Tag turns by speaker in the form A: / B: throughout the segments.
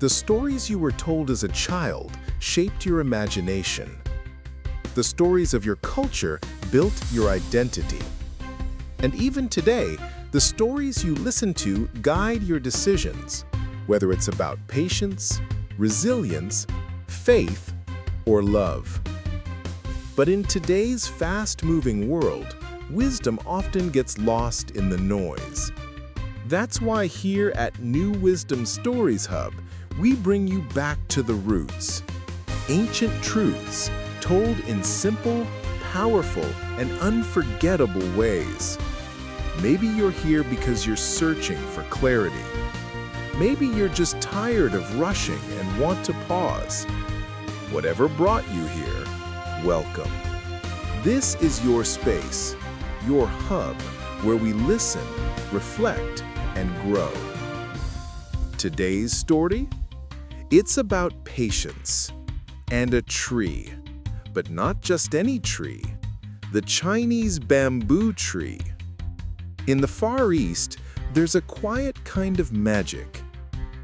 A: The stories you were told as a child shaped your imagination. The stories of your culture built your identity. And even today, the stories you listen to guide your decisions, whether it's about patience, resilience, faith, or love. But in today's fast-moving world, wisdom often gets lost in the noise. That's why here at New Wisdom Stories Hub, we bring you back to the roots. Ancient truths told in simple, powerful, and unforgettable ways. Maybe you're here because you're searching for clarity. Maybe you're just tired of rushing and want to pause. Whatever brought you here, welcome. This is your space, your hub, where we listen, reflect, and grow. Today's story? It's about patience and a tree, but not just any tree, the Chinese bamboo tree. In the Far East, there's a quiet kind of magic.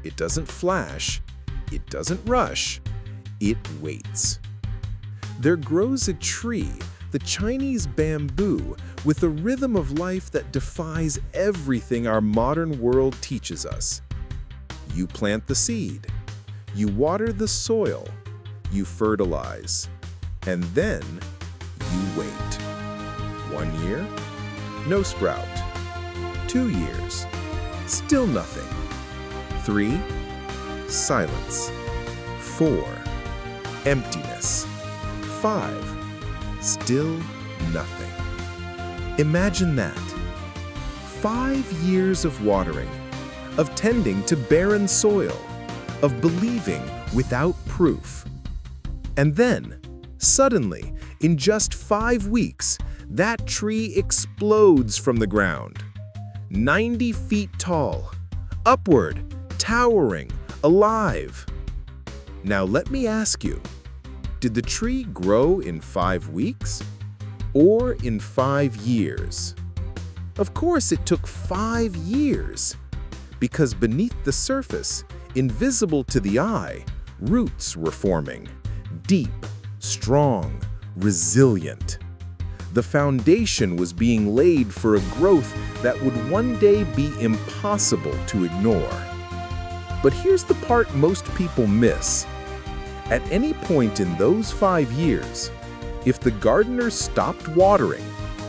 A: It doesn't flash, it doesn't rush, it waits. There grows a tree, the Chinese bamboo, with a rhythm of life that defies everything our modern world teaches us. You plant the seed, you water the soil, you fertilize, and then you wait. 1 year, no sprout. 2 years, still nothing. 3, silence. 4, emptiness. 5, still nothing. Imagine that. 5 years of watering, of tending to barren soil, of believing without proof. And then, suddenly, in just 5 weeks, that tree explodes from the ground. 90 feet tall, upward, towering, alive. Now let me ask you, did the tree grow in 5 weeks or in 5 years? Of course it took 5 years, because beneath the surface, invisible to the eye, roots were forming, deep, strong, resilient. The foundation was being laid for a growth that would one day be impossible to ignore. But here's the part most people miss. At any point in those 5 years, if the gardener stopped watering,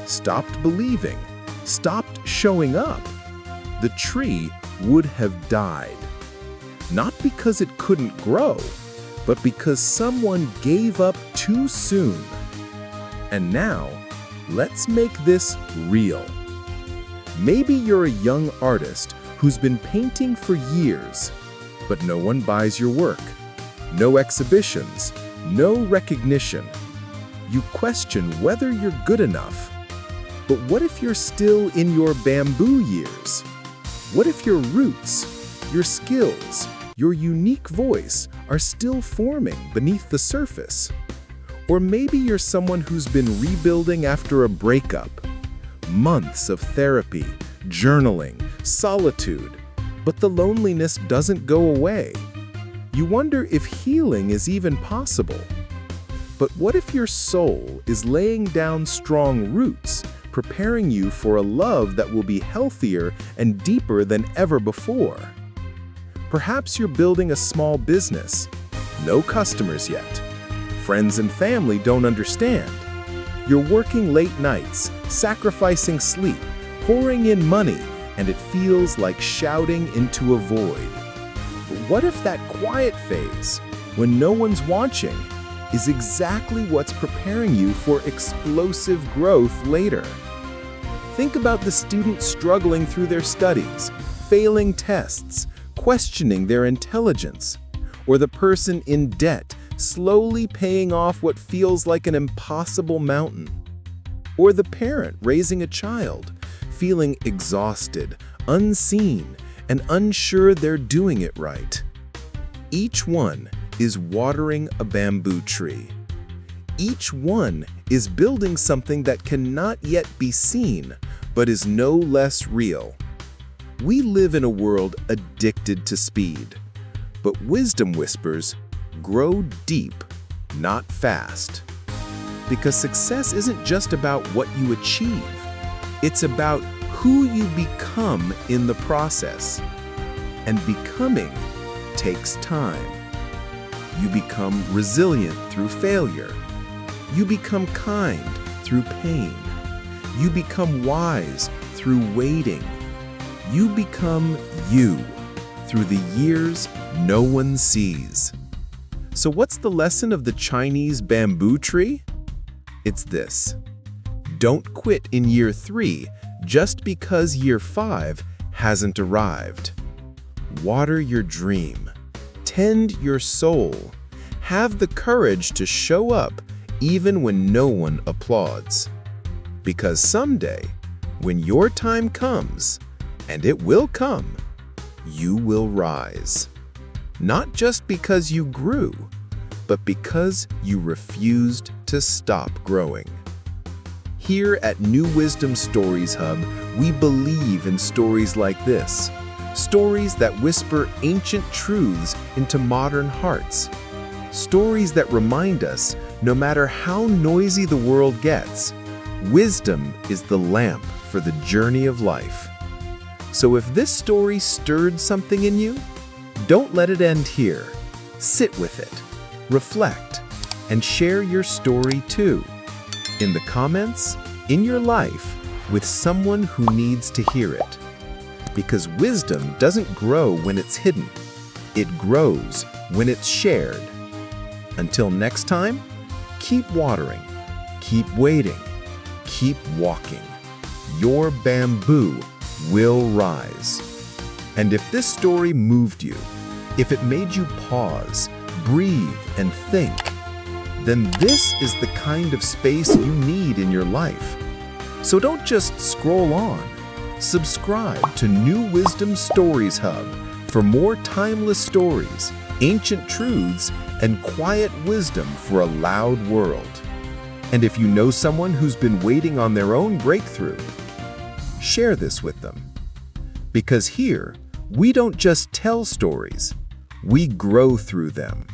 A: stopped believing, stopped showing up, the tree would have died. Not because it couldn't grow, but because someone gave up too soon. And now, let's make this real. Maybe you're a young artist who's been painting for years, but no one buys your work. No exhibitions, no recognition. You question whether you're good enough. But what if you're still in your bamboo years? What if your roots, your skills, your unique voice are still forming beneath the surface? Or maybe you're someone who's been rebuilding after a breakup. Months of therapy, journaling, solitude, but the loneliness doesn't go away. You wonder if healing is even possible. But what if your soul is laying down strong roots, preparing you for a love that will be healthier and deeper than ever before? Perhaps you're building a small business. No customers yet. Friends and family don't understand. You're working late nights, sacrificing sleep, pouring in money, and it feels like shouting into a void. But what if that quiet phase, when no one's watching, is exactly what's preparing you for explosive growth later? Think about the student struggling through their studies, failing tests, questioning their intelligence, or the person in debt, slowly paying off what feels like an impossible mountain. Or the parent raising a child, feeling exhausted, unseen, and unsure they're doing it right. Each one is watering a bamboo tree. Each one is building something that cannot yet be seen, but is no less real. We live in a world addicted to speed. But wisdom whispers, grow deep, not fast. Because success isn't just about what you achieve. It's about who you become in the process. And becoming takes time. You become resilient through failure. You become kind through pain. You become wise through waiting. You become you through the years no one sees. So what's the lesson of the Chinese bamboo tree? It's this: don't quit in year 3 just because year 5 hasn't arrived. Water your dream. Tend your soul. Have the courage to show up even when no one applauds. Because someday, when your time comes, and it will come, you will rise. Not just because you grew, but because you refused to stop growing. Here at New Wisdom Stories Hub, we believe in stories like this. Stories that whisper ancient truths into modern hearts. Stories that remind us, no matter how noisy the world gets, wisdom is the lamp for the journey of life. So if this story stirred something in you, don't let it end here. Sit with it, reflect, and share your story too. In the comments, in your life, with someone who needs to hear it. Because wisdom doesn't grow when it's hidden. It grows when it's shared. Until next time, keep watering, keep waiting, keep walking. Your bamboo will rise. And if this story moved you, if it made you pause, breathe, and think, then this is the kind of space you need in your life. So don't just scroll on. Subscribe to New Wisdom Stories Hub for more timeless stories, ancient truths, and quiet wisdom for a loud world. And if you know someone who's been waiting on their own breakthrough, share this with them. Because here, we don't just tell stories, we grow through them.